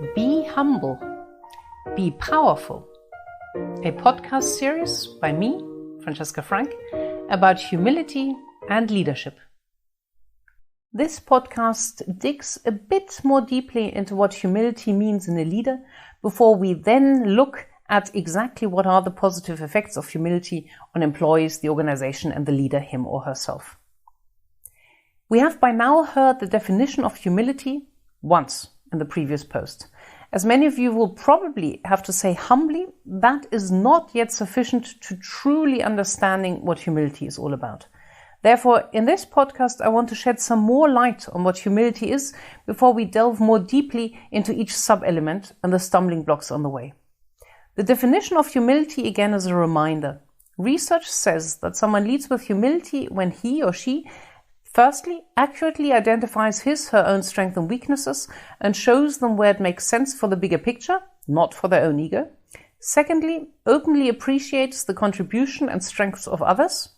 Be Humble, Be Powerful, a podcast series by me, Francesca Frank, about humility and leadership. This podcast digs a bit more deeply into what humility means in a leader before we then look at exactly what are the positive effects of humility on employees, the organization, and the leader, him or herself. We have by now heard the definition of humility once in the previous post. As many of you will probably have to say humbly, that is not yet sufficient to truly understanding what humility is all about. Therefore, in this podcast, I want to shed some more light on what humility is before we delve more deeply into each sub-element and the stumbling blocks on the way. The definition of humility again is a reminder. Research says that someone leads with humility when he or she firstly accurately identifies his/her own strengths and weaknesses and shows them where it makes sense for the bigger picture, not for their own ego. Secondly, openly appreciates the contribution and strengths of others.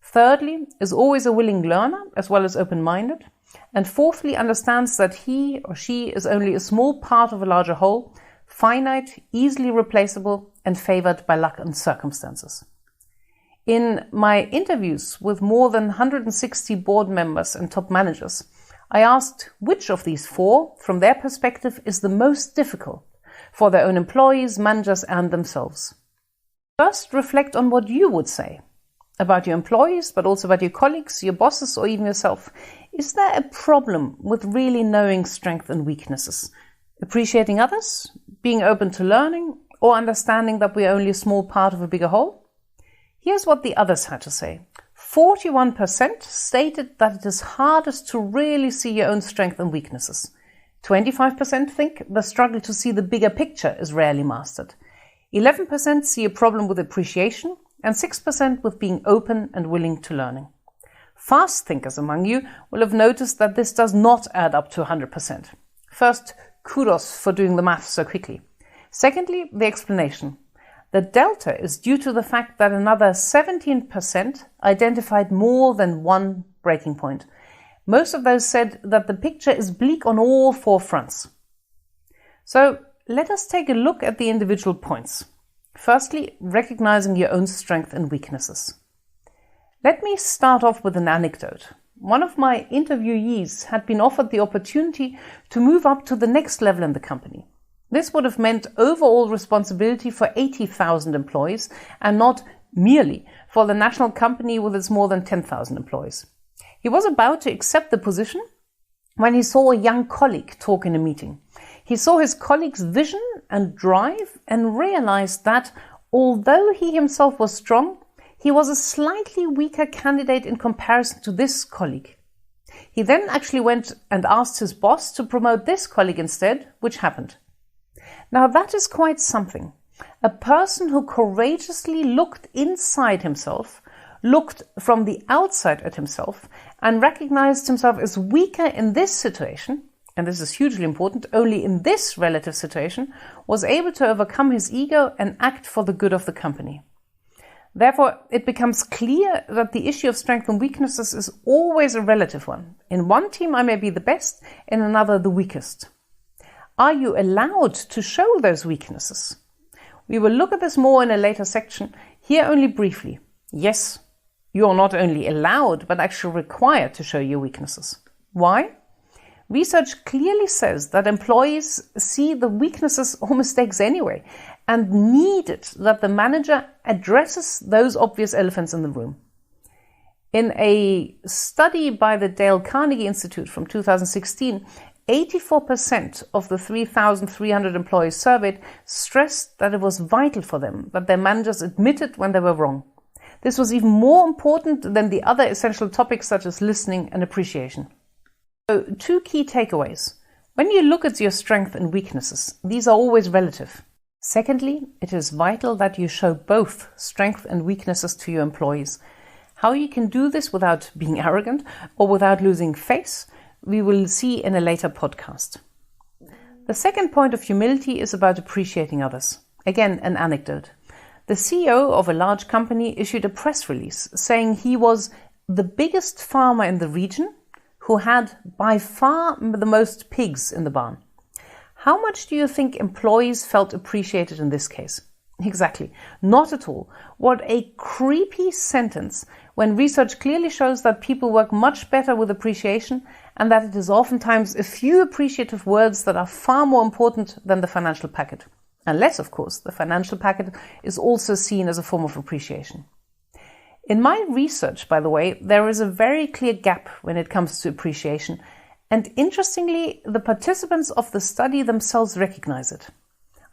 Thirdly, is always a willing learner as well as open-minded. And fourthly, understands that he or she is only a small part of a larger whole, finite, easily replaceable, and favored by luck and circumstances. In my interviews with more than 160 board members and top managers, I asked which of these four, from their perspective, is the most difficult for their own employees, managers, and themselves. First, reflect on what you would say about your employees, but also about your colleagues, your bosses, or even yourself. Is there a problem with really knowing strengths and weaknesses, appreciating others, being open to learning, or understanding that we are only a small part of a bigger whole? Here's what the others had to say. 41% stated that it is hardest to really see your own strengths and weaknesses. 25% think the struggle to see the bigger picture is rarely mastered. 11% see a problem with appreciation, and 6% with being open and willing to learning. Fast thinkers among you will have noticed that this does not add up to 100%. First, kudos for doing the math so quickly. Secondly, the explanation. The delta is due to the fact that another 17% identified more than one breaking point. Most of those said that the picture is bleak on all four fronts. So let us take a look at the individual points. Firstly, recognizing your own strengths and weaknesses. Let me start off with an anecdote. One of my interviewees had been offered the opportunity to move up to the next level in the company. This would have meant overall responsibility for 80,000 employees and not merely for the national company with its more than 10,000 employees. He was about to accept the position when he saw a young colleague talk in a meeting. He saw his colleague's vision and drive and realized that although he himself was strong, he was a slightly weaker candidate in comparison to this colleague. He then actually went and asked his boss to promote this colleague instead, which happened. Now that is quite something. A person who courageously looked inside himself, looked from the outside at himself, and recognized himself as weaker in this situation, and this is hugely important, only in this relative situation, was able to overcome his ego and act for the good of the company. Therefore, it becomes clear that the issue of strengths and weaknesses is always a relative one. In one team, I may be the best, in another, the weakest. Are you allowed to show those weaknesses? We will look at this more in a later section. Here only briefly. Yes, you are not only allowed, but actually required to show your weaknesses. Why? Research clearly says that employees see the weaknesses or mistakes anyway and need it that the manager addresses those obvious elephants in the room. In a study by the Dale Carnegie Institute from 2016, 84% of the 3,300 employees surveyed stressed that it was vital for them that their managers admitted when they were wrong. This was even more important than the other essential topics such as listening and appreciation. So, two key takeaways. When you look at your strengths and weaknesses, these are always relative. Secondly, it is vital that you show both strengths and weaknesses to your employees. How you can do this without being arrogant or without losing face, we will see in a later podcast. The second point of humility is about appreciating others. Again, an anecdote. The CEO of a large company issued a press release saying he was the biggest farmer in the region who had by far the most pigs in the barn. How much do you think employees felt appreciated in this case? Exactly, not at all. What a creepy sentence when research clearly shows that people work much better with appreciation and that it is oftentimes a few appreciative words that are far more important than the financial packet. Unless, of course, the financial packet is also seen as a form of appreciation. In my research, by the way, there is a very clear gap when it comes to appreciation, and interestingly, the participants of the study themselves recognize it.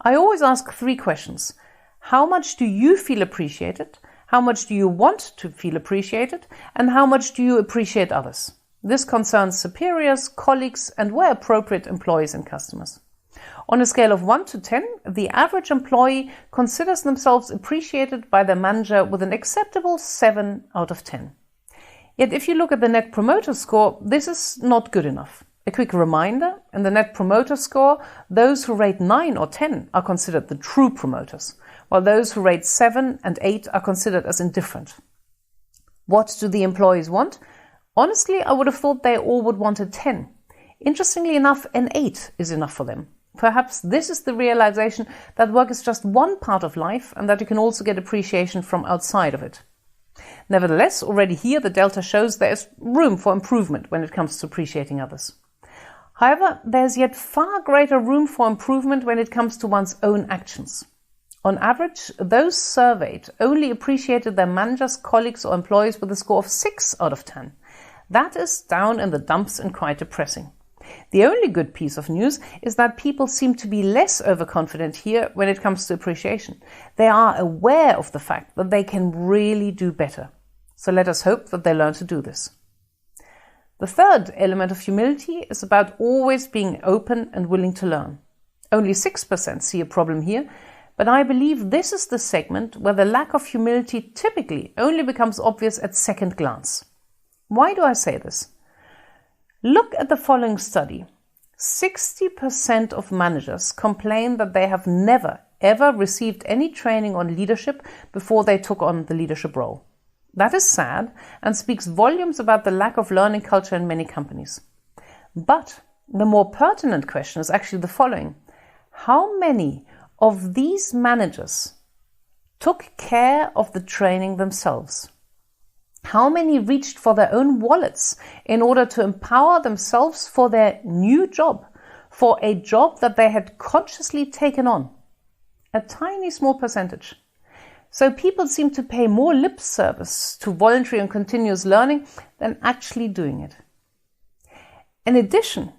I always ask 3 questions. How much do you feel appreciated? How much do you want to feel appreciated? And how much do you appreciate others? This concerns superiors, colleagues, and where appropriate, employees and customers. On a scale of 1 to 10, the average employee considers themselves appreciated by their manager with an acceptable 7 out of 10. Yet if you look at the Net Promoter Score, this is not good enough. A quick reminder, in the Net Promoter Score, those who rate 9 or 10 are considered the true promoters, while those who rate 7 and 8 are considered as indifferent. What do the employees want? Honestly, I would have thought they all would want a 10. Interestingly enough, an 8 is enough for them. Perhaps this is the realization that work is just one part of life and that you can also get appreciation from outside of it. Nevertheless, already here the delta shows there is room for improvement when it comes to appreciating others. However, there's yet far greater room for improvement when it comes to one's own actions. On average, those surveyed only appreciated their managers, colleagues or employees with a score of 6 out of 10. That is down in the dumps and quite depressing. The only good piece of news is that people seem to be less overconfident here when it comes to appreciation. They are aware of the fact that they can really do better. So let us hope that they learn to do this. The third element of humility is about always being open and willing to learn. Only 6% see a problem here, but I believe this is the segment where the lack of humility typically only becomes obvious at second glance. Why do I say this? Look at the following study. 60% of managers complain that they have never, ever received any training on leadership before they took on the leadership role. That is sad and speaks volumes about the lack of learning culture in many companies. But the more pertinent question is actually the following. How many of these managers took care of the training themselves? How many reached for their own wallets in order to empower themselves for their new job, for a job that they had consciously taken on? A tiny small percentage. So people seem to pay more lip service to voluntary and continuous learning than actually doing it. In addition,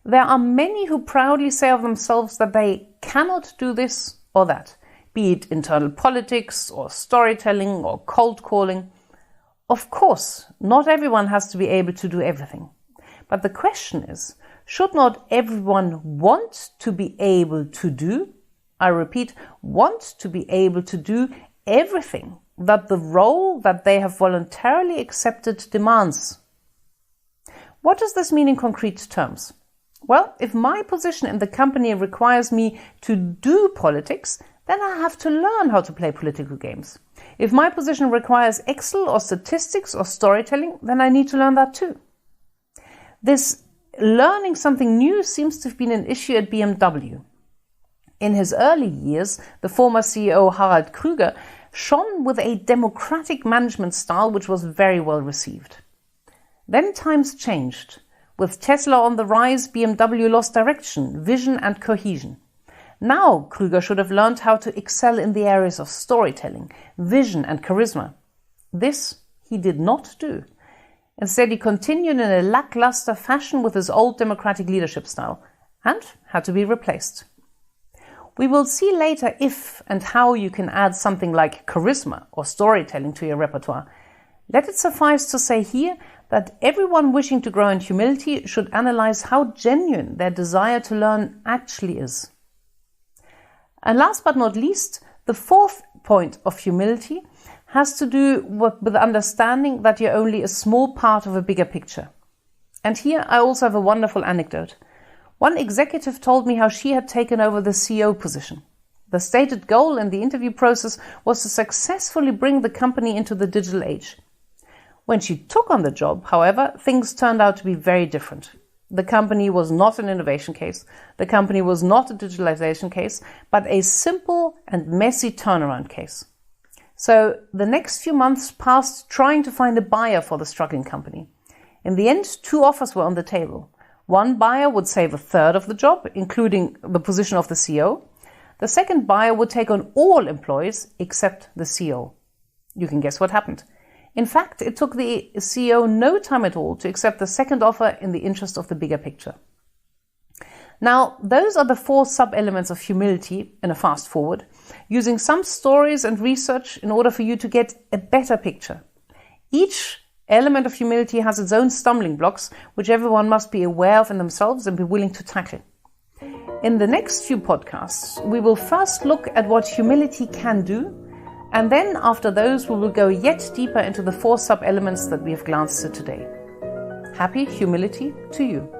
there are many who proudly say of themselves that they cannot do this or that, be it internal politics or storytelling or cold calling. Of course, not everyone has to be able to do everything. But the question is, should not everyone want to be able to do, I repeat, want to be able to do everything that the role that they have voluntarily accepted demands? What does this mean in concrete terms? Well, if my position in the company requires me to do politics, then I have to learn how to play political games. If my position requires Excel or statistics or storytelling, then I need to learn that too. This learning something new seems to have been an issue at BMW. In his early years, the former CEO Harald Krüger shone with a democratic management style which was very well received. Then times changed. With Tesla on the rise, BMW lost direction, vision and cohesion. Now Krüger should have learned how to excel in the areas of storytelling, vision and charisma. This he did not do. Instead, he continued in a lackluster fashion with his old democratic leadership style and had to be replaced. We will see later if and how you can add something like charisma or storytelling to your repertoire. Let it suffice to say here that everyone wishing to grow in humility should analyze how genuine their desire to learn actually is. And last but not least, the fourth point of humility has to do with understanding that you're only a small part of a bigger picture. And here I also have a wonderful anecdote. One executive told me how she had taken over the CEO position. The stated goal in the interview process was to successfully bring the company into the digital age. When she took on the job, however, things turned out to be very different. The company was not an innovation case. The company was not a digitalization case, but a simple and messy turnaround case. So the next few months passed trying to find a buyer for the struggling company. In the end, 2 offers were on the table. One buyer would save a third of the job, including the position of the CEO. The second buyer would take on all employees except the CEO. You can guess what happened. In fact, it took the CEO no time at all to accept the second offer in the interest of the bigger picture. Now, those are the 4 sub-elements of humility in a fast forward, using some stories and research in order for you to get a better picture. Each element of humility has its own stumbling blocks, which everyone must be aware of in themselves and be willing to tackle. In the next few podcasts, we will first look at what humility can do, and then after those, we will go yet deeper into the 4 sub-elements that we have glanced at today. Happy humility to you.